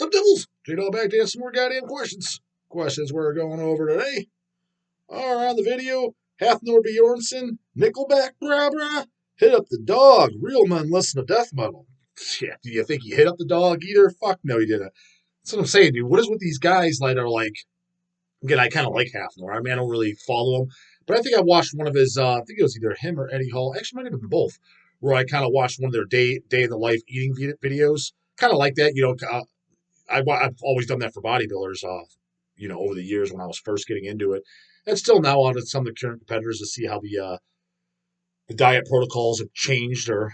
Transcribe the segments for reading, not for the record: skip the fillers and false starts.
Some devils. J-Dog back to answer some more goddamn questions. Questions we're going over today are on the video. Hafnor Bjornsson, Nickleback, brah brah. Hit up the dog. Real men listen to death metal. Yeah, do you think you hit up the dog either? Fuck no, you didn't. That's what I'm saying, dude. What is with these guys that are like, again, I kind of like Hafnor. I mean, I don't really follow him, but I think I watched one of his, I think it was either him or Eddie Hall. Actually, might have been both, where I kind of watched one of their day in the life eating videos. Kind of like that, I've always done that for bodybuilders, over the years when I was first getting into it, and still now on to some of the current competitors to see how the diet protocols have changed or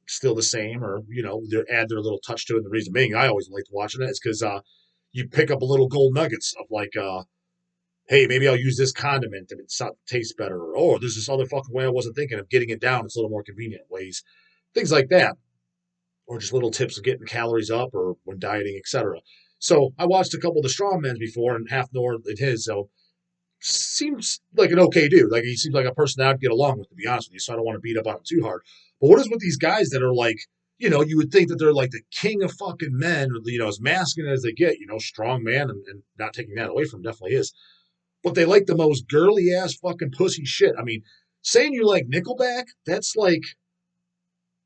still the same, or they add their little touch to it. And the reason being, I always liked watching it is because you pick up a little gold nuggets of like, hey, maybe I'll use this condiment and it tastes better, or oh, there's this other fucking way I wasn't thinking of getting it down. It's a little more convenient ways, things like that. Or just little tips of getting calories up or when dieting, etc. So I watched a couple of the strongmen before, and Hafnor and his, so seems like an okay dude. Like he seems like a person I'd get along with, to be honest with you. So I don't want to beat up on him too hard. But what is with these guys that are like, you would think that they're like the king of fucking men, or as masculine as they get, strong man, and not taking that away from him, definitely is. But they like the most girly ass fucking pussy shit. I mean, saying you like Nickelback, that's like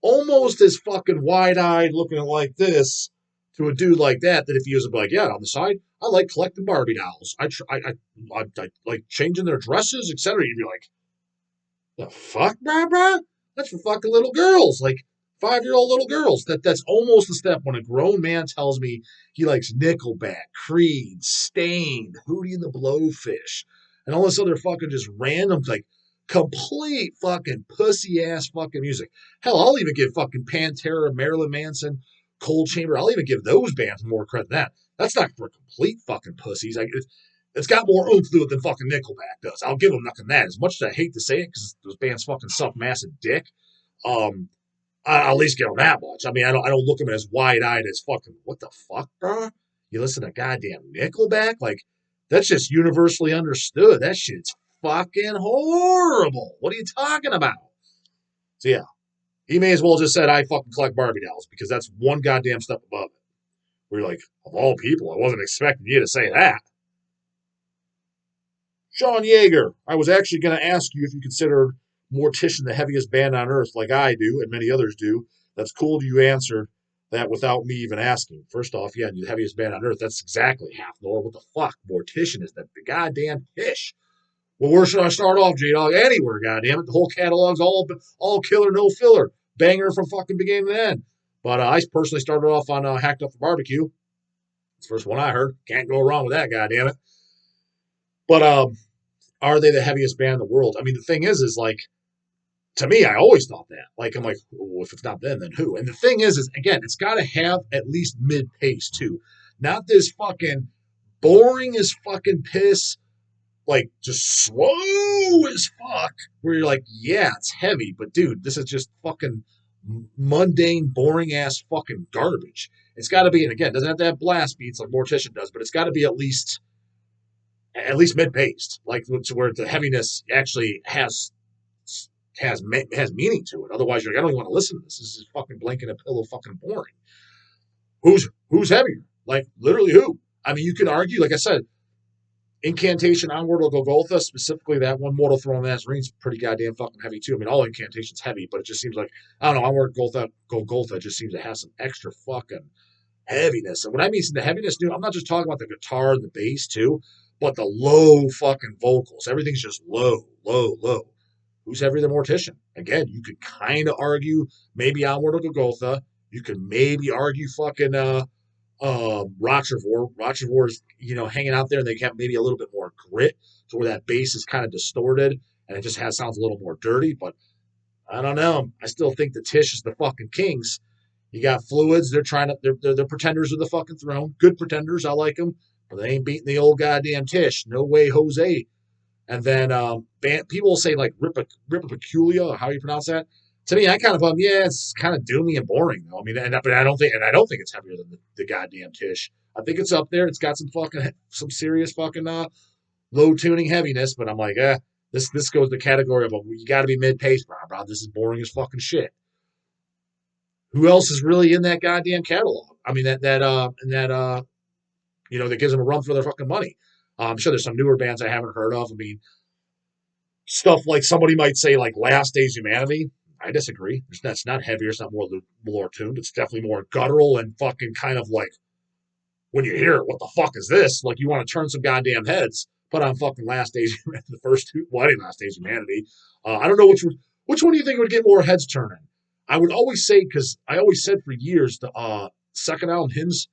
almost as fucking wide-eyed looking like this to a dude like that if he was like, yeah, on the side, I like collecting Barbie dolls. I like changing their dresses, etc. You'd be like, the fuck, bruh? That's for fucking little girls, like 5-year-old little girls. That's almost a step when a grown man tells me he likes Nickelback, Creed, Stained, Hootie and the Blowfish, and all this other fucking just random like complete fucking pussy ass fucking music. Hell, I'll even give fucking Pantera, Marilyn Manson, Cold Chamber. I'll even give those bands more credit than that. That's not for complete fucking pussies. It's got more oomph to it than fucking Nickelback does. I'll give them nothing that. As much as I hate to say it, because those bands fucking suck massive dick, I'll at least give them that much. I mean, I don't look at them as wide eyed as fucking what the fuck, bro? You listen to goddamn Nickelback, like that's just universally understood. That shit's fucking horrible. What are you talking about? So yeah, he may as well just said I fucking collect Barbie dolls because that's one goddamn step above it. We're like, of all people, I wasn't expecting you to say that. Sean Yeager, I was actually going to ask you if you considered Mortician the heaviest band on earth, like I do and many others do. That's cool you answered that without me even asking. First off, yeah, the heaviest band on earth, that's exactly Hafnor. What the fuck? Mortician is the goddamn pish. Well, where should I start off, J-Dog? Anywhere, goddammit. The whole catalog's all killer, no filler. Banger from fucking beginning to end. But I personally started off on Hacked Up for Barbecue. It's the first one I heard. Can't go wrong with that, goddammit. But are they the heaviest band in the world? I mean, the thing is like, to me, I always thought that. Like, I'm like, well, if it's not them, then who? And the thing is again, it's got to have at least mid-pace, too. Not this fucking boring as fucking piss, like, just slow as fuck, where you're like, yeah, it's heavy, but dude, this is just fucking mundane, boring-ass fucking garbage. It's got to be, and again, it doesn't have to have blast beats like Mortician does, but it's got to be at least mid-paced, like, to where the heaviness actually has meaning to it. Otherwise, you're like, I don't even want to listen to this. This is fucking blanket a pillow fucking boring. Who's heavier? Like, literally who? I mean, you can argue, like I said, Incantation, Onward, or Golgotha, specifically that one, Mortal Throne Nazarene's pretty goddamn fucking heavy too. I mean, all Incantation's heavy, but it just seems like, I don't know, Onward, Golgotha just seems to have some extra fucking heaviness. And when I mean the heaviness, dude, I'm not just talking about the guitar and the bass too, but the low fucking vocals. Everything's just low, low, low. Who's heavier than Mortician? Again, you could kind of argue maybe Onward or Golgotha. You could maybe argue fucking Rochevore. Rochevore's, hanging out there, and they have maybe a little bit more grit to where that bass is kind of distorted and it just sounds a little more dirty. But I don't know. I still think the Tish is the fucking kings. You got Fluids. They're they're pretenders of the fucking throne. Good pretenders. I like them, but they ain't beating the old goddamn Tish. No way, Jose. And then people will say like Ripapeculia, or how you pronounce that. To me, I kind of it's kind of doomy and boring though. I mean, but I don't think it's heavier than the goddamn Tish. I think it's up there. It's got some serious fucking low tuning heaviness. But I'm like, this goes the category of you got to be mid pace, bro. This is boring as fucking shit. Who else is really in that goddamn catalog? I mean, that gives them a run for their fucking money. I'm sure there's some newer bands I haven't heard of. I mean, stuff like somebody might say like Last Days Humanity. I disagree. That's not heavier. It's not more tuned. It's definitely more guttural and fucking kind of like when you hear it, what the fuck is this? Like you want to turn some goddamn heads. Put on fucking Last Days, the first two, well, I didn't Last Days Humanity. I don't know which one do you think would get more heads turning? I would always say, because I always said for years, the second album, Hymns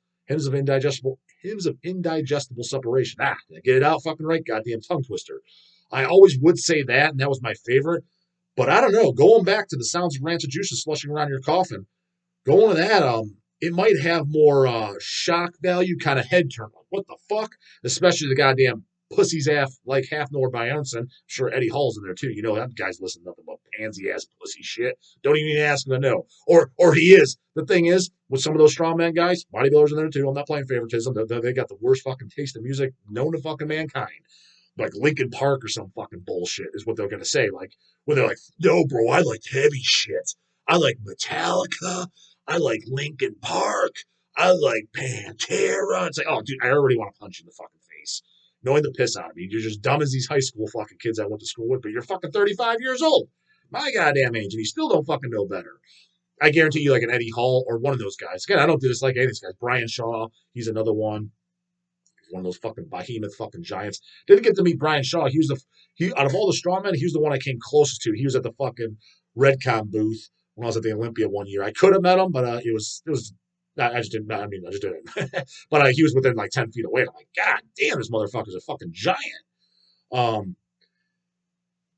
of Indigestible Separation. Did I get it out fucking right? Goddamn tongue twister. I always would say that, and that was my favorite. But I don't know. Going back to the sounds of rancid juices slushing around your coffin, going to that, it might have more shock value, kind of head turn. Like, what the fuck? Especially the goddamn pussy's ass like half Nor by Aronson. I'm sure Eddie Hall's in there too. You know that guy's listening to nothing but pansy ass pussy shit. Don't even ask him to know. Or he is. The thing is, with some of those strongman guys, bodybuilders in there too. I'm not playing favoritism. They got the worst fucking taste of music known to fucking mankind. Like Linkin Park or some fucking bullshit is what they're gonna say. Like when they're like, no, bro, I like heavy shit. I like Metallica. I like Linkin Park. I like Pantera. It's like, oh, dude, I already want to punch you in the fucking face. Knowing the piss out of me. You're just dumb as these high school fucking kids I went to school with, but you're fucking 35 years old. My goddamn age, and you still don't fucking know better. I guarantee you, like an Eddie Hall or one of those guys. Again, I don't do this like any of these guys. Brian Shaw, he's another one. He's one of those fucking behemoth fucking giants. Didn't get to meet Brian Shaw. He out of all the strongmen, he was the one I came closest to. He was at the fucking Redcon booth when I was at the Olympia one year. I could have met him, but it was. I just didn't. I mean, I just didn't. But he was within like 10 feet away. I'm like, God damn, this motherfucker's a fucking giant.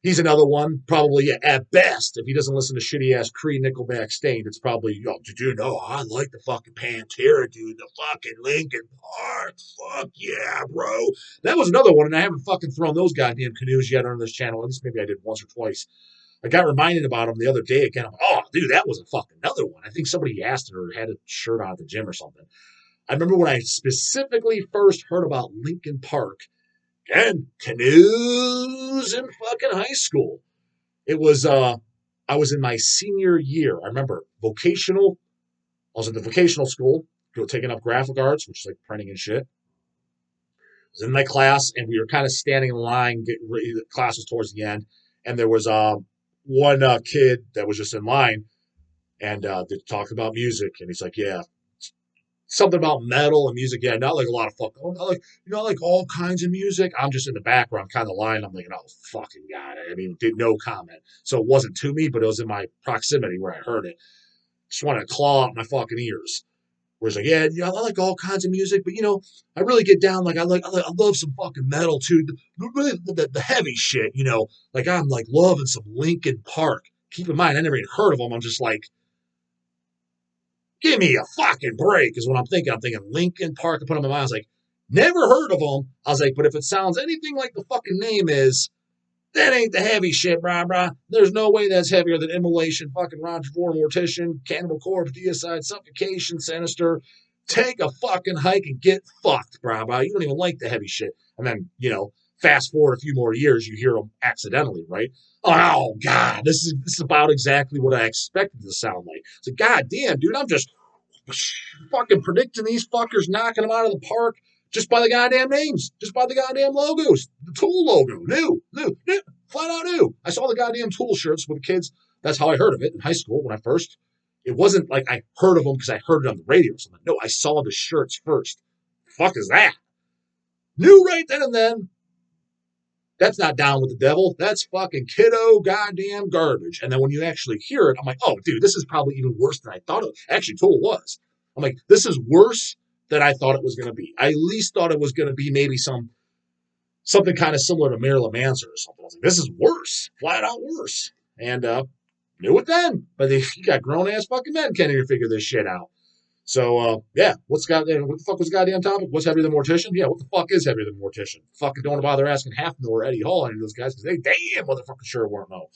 He's another one, probably at best, if he doesn't listen to shitty ass Creed, Nickleback, Stained, it's probably, did you know I like the fucking Pantera, dude, the fucking Linkin Park, fuck yeah, bro. That was another one, and I haven't fucking thrown those goddamn canoes yet on this channel. At least maybe I did once or twice. I got reminded about him the other day again. I'm like, oh, dude, that was a fucking another one. I think somebody asked her or had a shirt on at the gym or something. I remember when I specifically first heard about Linkin Park and canoes in fucking high school. It was I was in my senior year. I remember vocational. I was at the vocational school, taking up graphic arts, which is like printing and shit. I was in my class, and we were kind of standing in line. The class was towards the end, and there was one kid that was just in line, and they talked about music, and he's like, "Yeah, something about metal and music. Yeah, not like a lot of fuck. I like all kinds of music." I'm just in the background, kind of lying. I'm like, oh, fucking God. I mean, did no comment. So it wasn't to me, but it was in my proximity where I heard it. Just wanted to claw out my fucking ears. Where it's like, yeah, I like all kinds of music, but I really get down. Like, I love some fucking metal too. The heavy shit, like I'm like loving some Linkin Park. Keep in mind, I never even heard of them. I'm just like, give me a fucking break is what I'm thinking. I'm thinking Linkin Park. I put them in my mind. I was like, never heard of them. I was like, but if it sounds anything like the fucking name is, that ain't the heavy shit, brah. There's no way that's heavier than Immolation, fucking Roger Moore, Mortician, Cannibal Corpse, Deicide, Suffocation, Sinister. Take a fucking hike and get fucked, brah. You don't even like the heavy shit. And then, fast forward a few more years, you hear them accidentally, right? Oh, God, this is about exactly what I expected to sound like. It's like, God damn, dude, I'm just fucking predicting these fuckers, knocking them out of the park just by the goddamn names, just by the goddamn logos. The Tool logo, new, flat out new. I saw the goddamn Tool shirts with the kids. That's how I heard of it in high school when I first. It wasn't like I heard of them because I heard it on the radio or something. No, I saw the shirts first. Fuck is that? New right then and then. That's not Down with the Devil. That's fucking kiddo goddamn garbage. And then when you actually hear it, I'm like, oh, dude, this is probably even worse than I thought it. Actually, Tool was. I'm like, this is worse than I thought it was going to be. I at least thought it was going to be maybe something kind of similar to Marilyn Manson or something. I was like, this is worse, flat out worse. And knew it then. But you got grown ass fucking men can't even figure this shit out. So, yeah, what the fuck was the goddamn topic? What's heavier than Mortician? Yeah, what the fuck is heavier than Mortician? Fucking don't bother asking Half or Eddie Hall, any of those guys, because they damn motherfucking sure won't know.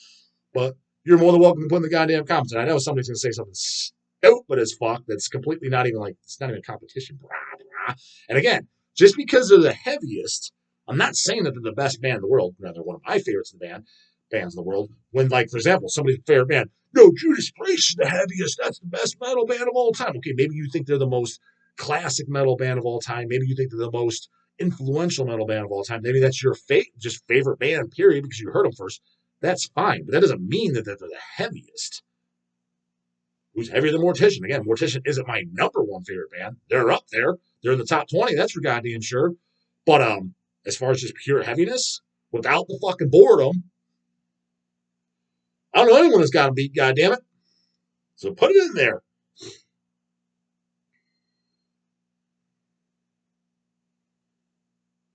But you're more than welcome to put in the goddamn comments. And I know somebody's going to say something stupid as fuck that's completely not even like, it's not even a competition. Blah. And again, just because they're the heaviest, I'm not saying that they're the best band in the world. They're one of my favorites in the bands in the world. When, like, for example, somebody's favorite band, no, Judas Priest is the heaviest. That's the best metal band of all time. Okay, maybe you think they're the most classic metal band of all time. Maybe you think they're the most influential metal band of all time. Maybe that's your just favorite band, period, because you heard them first. That's fine, but that doesn't mean that they're the heaviest. Who's heavier than Mortician? Again, Mortician isn't my number one favorite band. They're up there. They're in the top 20. That's for goddamn sure. But as far as just pure heaviness, without the fucking boredom, I don't know anyone that's got them beat. Goddamn it! So put it in there.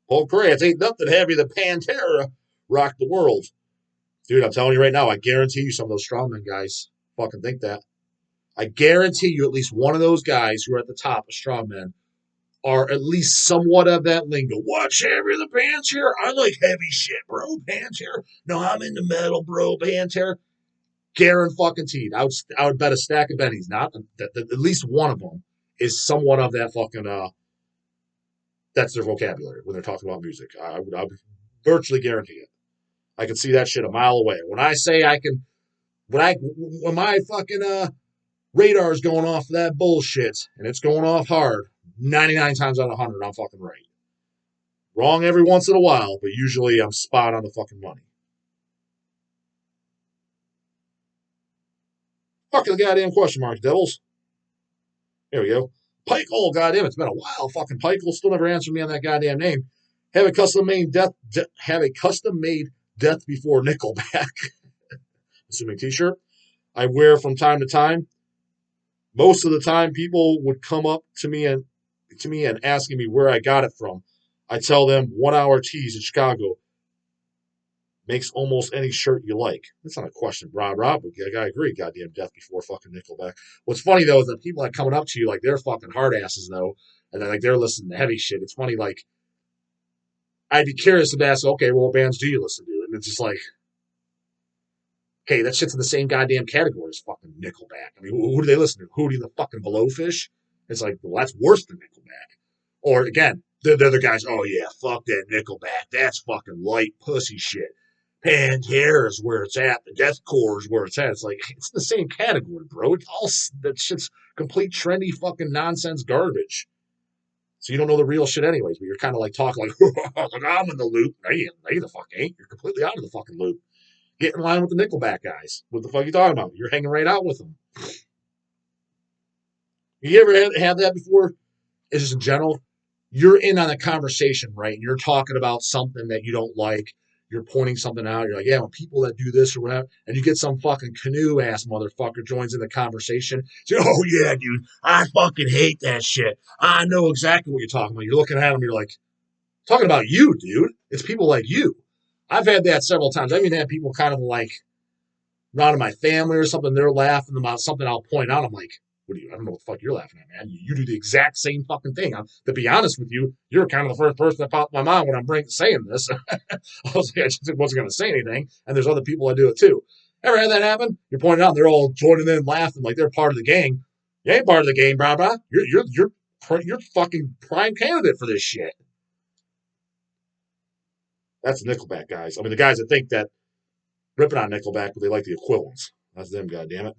Paul Krantz ain't nothing heavier than Pantera rocked the world. Dude, I'm telling you right now, I guarantee you some of those strongman guys fucking think that. I guarantee you at least one of those guys who are at the top of strongman are at least somewhat of that lingo. What's heavier than Pantera? I like heavy shit, bro. Pantera. No, I'm into metal, bro. Pantera. Guaranteed. I would bet a stack of pennies. Not that at least one of them is somewhat of that fucking that's their vocabulary when they're talking about music. I would virtually guarantee it. I can see that shit a mile away. When I say I can, when my fucking radar's going off that bullshit and it's going off hard, 99 times out of 100, I'm fucking right. Wrong every once in a while, but usually I'm spot on the fucking money. Fucking goddamn question marks, devils. Here we go. Pike, oh goddamn, it's been a while. Fucking Pike will still never answer me on that goddamn name. Have a custom made death before Nickleback. Assuming t-shirt. I wear from time to time. Most of the time, people would come up to me and asking me where I got it from. I tell them 1 hour tees in Chicago makes almost any shirt you like. That's not a question, Rob, but I agree. Goddamn death before fucking Nickelback. What's funny though is that people like coming up to you like they're fucking hard asses though, and they're listening to heavy shit. It's funny, like I'd be curious to ask, okay, well, what bands do you listen to? And it's just like, okay, that shit's in the same goddamn category as fucking Nickelback. I mean, who do they listen to? Hootie the fucking Blowfish? It's like, well, that's worse than Nickelback. Or again, they're the guys, oh yeah, fuck that Nickelback. That's fucking light pussy shit. Pantera is where it's at. The deathcore is where it's at. It's like, it's the same category, bro. It's all, that shit's complete trendy fucking nonsense garbage. So you don't know the real shit anyways, but you're kind of like talking like, I'm in the loop. No, you the fuck ain't. You're completely out of the fucking loop. Get in line with the Nickelback guys. What the fuck are you talking about? You're hanging right out with them. You ever had that before? It's just in general. You're in on a conversation, right? And you're talking about something that you don't like. You're pointing something out. You're like, yeah, when people that do this or whatever, and you get some fucking canoe ass motherfucker joins in the conversation. Say, oh yeah, dude, I fucking hate that shit. I know exactly what you're talking about. You're looking at them, you're like, talking about you, dude. It's people like you. I've had that several times. I've even had people kind of like, not in my family or something, they're laughing about something I'll point out. I'm like, what do you, I don't know what the fuck you're laughing at, man. You do the exact same fucking thing. To be honest with you, you're kind of the first person that popped in my mind when I'm saying this. I was like, I just wasn't going to say anything. And there's other people that do it too. Ever had that happen? You're pointing out, they're all joining in and laughing like they're part of the gang. You ain't part of the game, brah. You're fucking prime candidate for this shit. That's the Nickelback guys. I mean, the guys that think that ripping on Nickelback, but they like the equivalents. That's them, goddammit.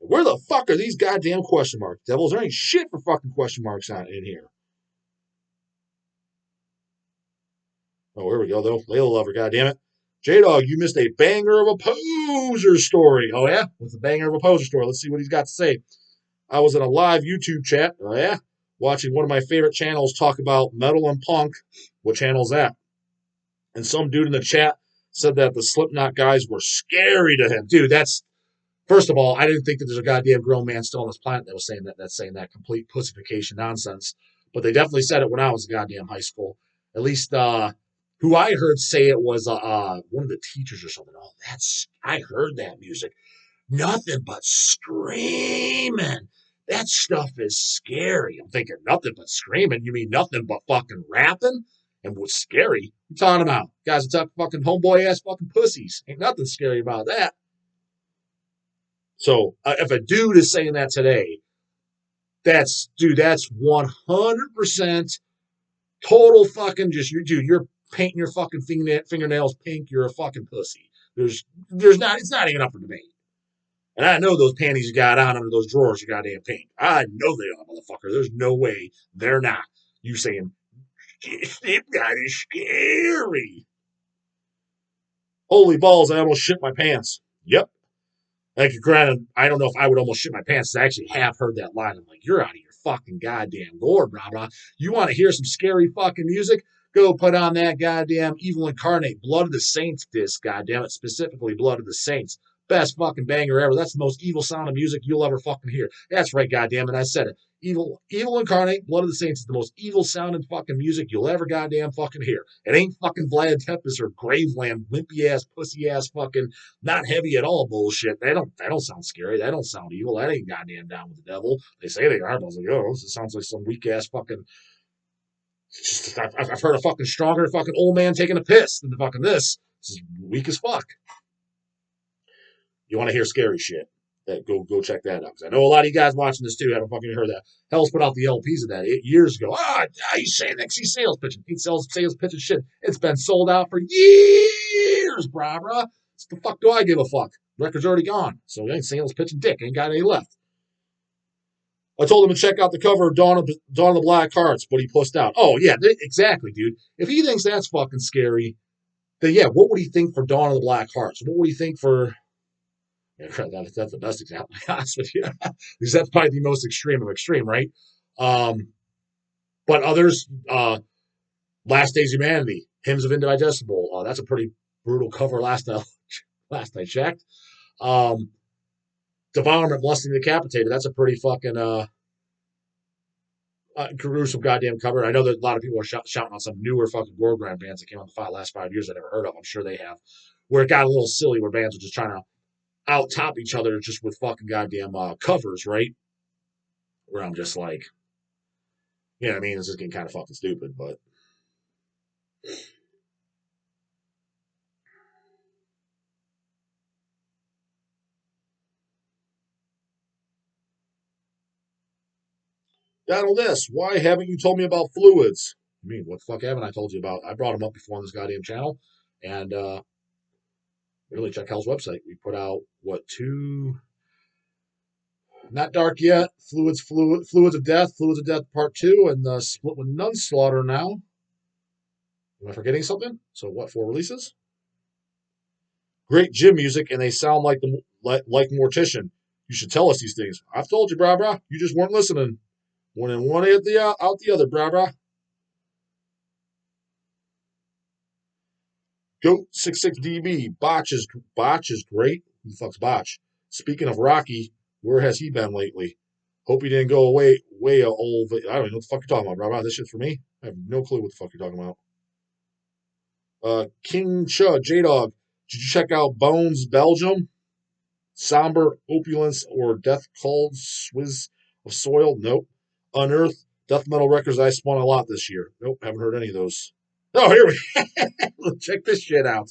Where the fuck are these goddamn question marks, devils? There ain't shit for fucking question marks on in here. Oh, here we go, though. Layla Lover, goddammit. J-Dog, you missed a banger of a poser story. Oh, yeah? What's the banger of a poser story? Let's see what he's got to say. I was in a live YouTube chat, oh, yeah? Watching one of my favorite channels talk about metal and punk. What channel's that? And some dude in the chat said that the Slipknot guys were scary to him. Dude, that's... First of all, I didn't think that there's a goddamn grown man still on this planet that was saying that. That's saying that complete pussification nonsense. But they definitely said it when I was in goddamn high school. At least who I heard say it was one of the teachers or something. Oh, I heard that music. Nothing but screaming. That stuff is scary. I'm thinking nothing but screaming. You mean nothing but fucking rapping? And what's scary? What you talking about? Guys are talking fucking homeboy ass fucking pussies. Ain't nothing scary about that. So if a dude is saying that today, that's 100% total fucking just you're painting your fucking fingernails pink. You're a fucking pussy. There's not. It's not even up for debate. And I know those panties you got on under those drawers you goddamn pink. I know they are, motherfucker. There's no way they're not. You saying, Snip God is scary. Holy balls, I almost shit my pants. Yep. Like, granted, I don't know if I would almost shit my pants. I actually have heard that line. I'm like, you're out of your fucking goddamn gourd, blah, blah. You want to hear some scary fucking music? Go put on that goddamn Evil Incarnate Blood of the Saints disc, goddamn it. Specifically, Blood of the Saints. Best fucking banger ever. That's the most evil sound of music you'll ever fucking hear. That's right, goddamn it. I said it. Evil Incarnate, Blood of the Saints is the most evil sounding fucking music you'll ever goddamn fucking hear. It ain't fucking Vlad Tepes or Graveland, wimpy ass, pussy ass fucking not heavy at all bullshit. They don't sound scary. They don't sound evil. That ain't goddamn down with the devil. They say they are, but I was like, oh, it sounds like some weak ass fucking. I've heard a fucking stronger fucking old man taking a piss than the fucking this. This is weak as fuck. You want to hear scary shit? Go check that out. Because I know a lot of you guys watching this too haven't fucking heard that. Hell's put out the LPs of that years ago. He's saying that. He's sales pitching. He sells sales pitching shit. It's been sold out for years, brah. What the fuck do I give a fuck? Record's already gone. So ain't sales pitching dick. Ain't got any left. I told him to check out the cover of Dawn of the Black Hearts, but he pussed out. Oh, yeah, exactly, dude. If he thinks that's fucking scary, then yeah, what would he think for Dawn of the Black Hearts? What would he think for... Yeah, that's the best example, to be honest with you. Because that's probably the most extreme of extreme, right? But others, Last Days Humanity, Hymns of Indigestible, that's a pretty brutal cover last I checked. Devourment, Blessing the Decapitated, that's a pretty fucking gruesome goddamn cover. I know that a lot of people are shouting on some newer fucking gore grind bands that came out in the last 5 years I never heard of. I'm sure they have. Where it got a little silly, where bands are just trying to out top each other just with fucking goddamn covers, right? Where I'm just like, you know what I mean? This is getting kind of fucking stupid, but. Donald S., why haven't you told me about fluids? I mean, what the fuck haven't I told you about? I brought them up before on this goddamn channel. And really check Hell's website. We put out, two... Not Dark Yet, Fluids of Death Part 2, and Split with Nunslaughter now. Am I forgetting something? So what, 4 releases? Great gym music, and they sound like Mortician. You should tell us these things. I've told you, brah. You just weren't listening. One in one out the other, brah. Goat 66DB. Botch is great. Who the fuck's Botch? Speaking of Rocky, where has he been lately? Hope he didn't go away old. I don't even know what the fuck you're talking about, brah. This shit's for me? I have no clue what the fuck you're talking about. King Chud, J-Dog. Did you check out Bones, Belgium? Somber Opulence or Death Called Swizz of Soil? Nope. Unearth, Death Metal Records I spun a lot this year. Nope, haven't heard any of those. Oh, here we check this shit out.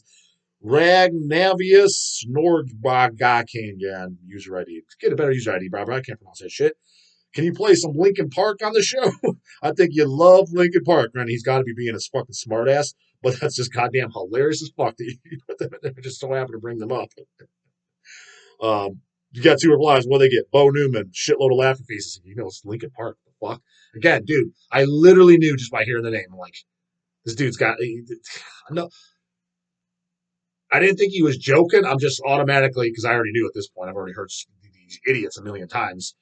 Ragnavius Snorgbagakan user ID. Get a better user ID, bro. I can't pronounce that shit. Can you play some Linkin Park on the show? I think you love Linkin Park, man. He's got to be being a fucking smartass, but that's just goddamn hilarious as fuck that you put them in there. I just so happen to bring them up. You got 2 replies. What do they get? Bo Newman, shitload of laughing faces. You know, it's Linkin Park. What the fuck? Again, dude, I literally knew just by hearing the name. I'm like, this dude's got. No, I didn't think he was joking. I'm just automatically, because I already knew at this point. I've already heard these idiots a million times.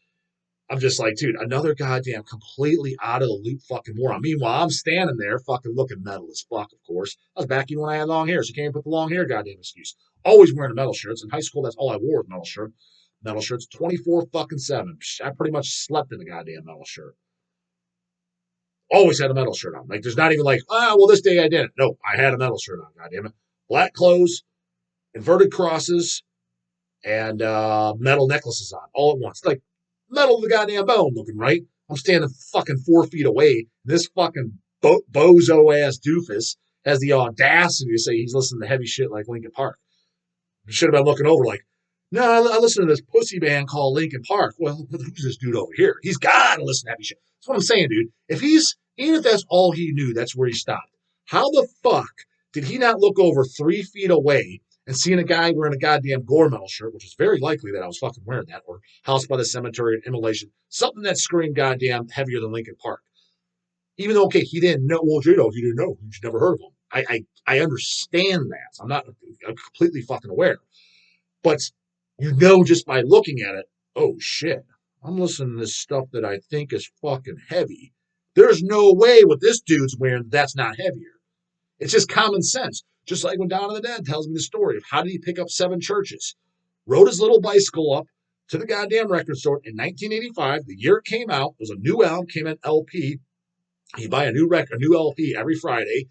I'm just like, dude, another goddamn completely out of the loop fucking moron. Meanwhile, I'm standing there fucking looking metal as fuck, of course. I was back even when I had long hair, so you can't put the long hair goddamn excuse. Always wearing metal shirts. In high school, that's all I wore was metal shirt. Metal shirts 24-7. I pretty much slept in a goddamn metal shirt. Always had a metal shirt on. Like, there's not even like, well, this day I didn't. No, I had a metal shirt on, goddamn it. Black clothes, inverted crosses, and metal necklaces on all at once. Like, metal of the goddamn bone looking, right? I'm standing fucking 4 feet away. This fucking bozo-ass doofus has the audacity to say he's listening to heavy shit like Linkin Park. Should have been looking over like, no, I listen to this pussy band called Linkin Park. Well, who's this dude over here? He's got to listen to heavy shit. That's what I'm saying, dude. Even if that's all he knew, that's where he stopped. How the fuck did he not look over 3 feet away and seeing a guy wearing a goddamn gore metal shirt, which is very likely that I was fucking wearing that, or House by the Cemetery and Immolation, something that screamed goddamn heavier than Linkin Park. Even though, okay, he didn't know, well, he didn't know, he's never heard of him. I understand that. I'm completely fucking aware. But you know just by looking at it, oh shit, I'm listening to this stuff that I think is fucking heavy. There's no way what this dude's wearing that's not heavier. It's just common sense. Just like when Dawn of the Dead tells me the story of how did he pick up 7 churches. Rode his little bicycle up to the goddamn record store in 1985, the year it came out. It was a new album, came in LP. He'd buy a new LP every Friday.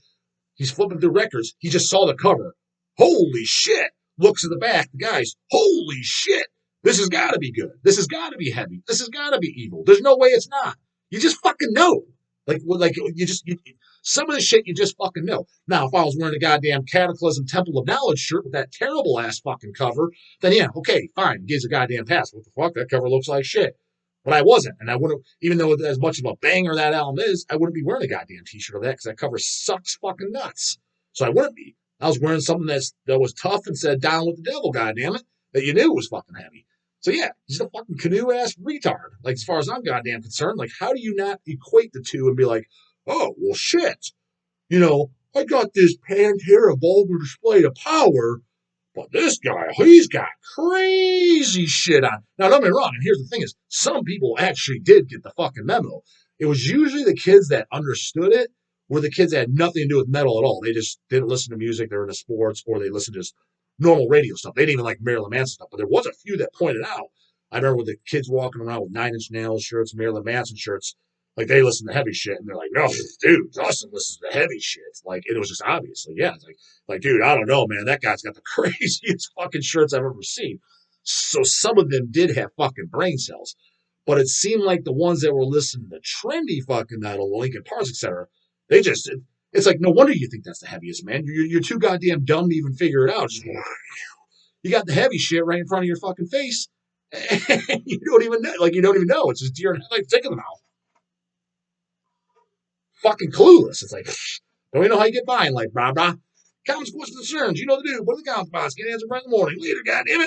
He's flipping through records. He just saw the cover. Holy shit. Looks at the back. The guys, holy shit. This has got to be good. This has got to be heavy. This has got to be evil. There's no way it's not. You just fucking know. Some of the shit you just fucking know. Now, if I was wearing a goddamn Cataclysm Temple of Knowledge shirt with that terrible ass fucking cover, then yeah, okay, fine. Gives a goddamn pass. What the fuck? That cover looks like shit. But I wasn't. And I wouldn't, even though as much of a banger that album is, I wouldn't be wearing a goddamn t-shirt of that because that cover sucks fucking nuts. So I wouldn't be. I was wearing something that was tough and said down with the devil, goddammit, that you knew was fucking heavy. So yeah, he's a fucking canoe-ass retard. Like, as far as I'm goddamn concerned, like, how do you not equate the two and be like, oh, well, shit. You know, I got this Pantera vulgar display of power, but this guy, he's got crazy shit on. Now, don't get me wrong, and here's the thing is, some people actually did get the fucking memo. It was usually the kids that understood it were the kids that had nothing to do with metal at all. They just didn't listen to music, they were into sports, or they listened to just normal radio stuff. They didn't even like Marilyn Manson stuff, but there was a few that pointed out. I remember with the kids walking around with 9 Inch Nails shirts, Marilyn Manson shirts, like they listen to heavy shit, and they're like, no, dude, Dustin listens to heavy shit. Like, it was just obviously, yeah. It's like, dude, I don't know, man. That guy's got the craziest fucking shirts I've ever seen. So some of them did have fucking brain cells. But it seemed like the ones that were listening to trendy fucking metal, Linkin Park, etc., they just, it's like, no wonder you think that's the heaviest, man. You're too goddamn dumb to even figure it out. Just, you got the heavy shit right in front of your fucking face. And you don't even know. Like, you don't even know. It's just deer and like dick in the mouth. Fucking clueless. It's like, don't even know how you get by in life, blah, blah. Comments, questions, concerns. You know the dude. What are the comments box? Get answer right in the morning. Later, goddamn it.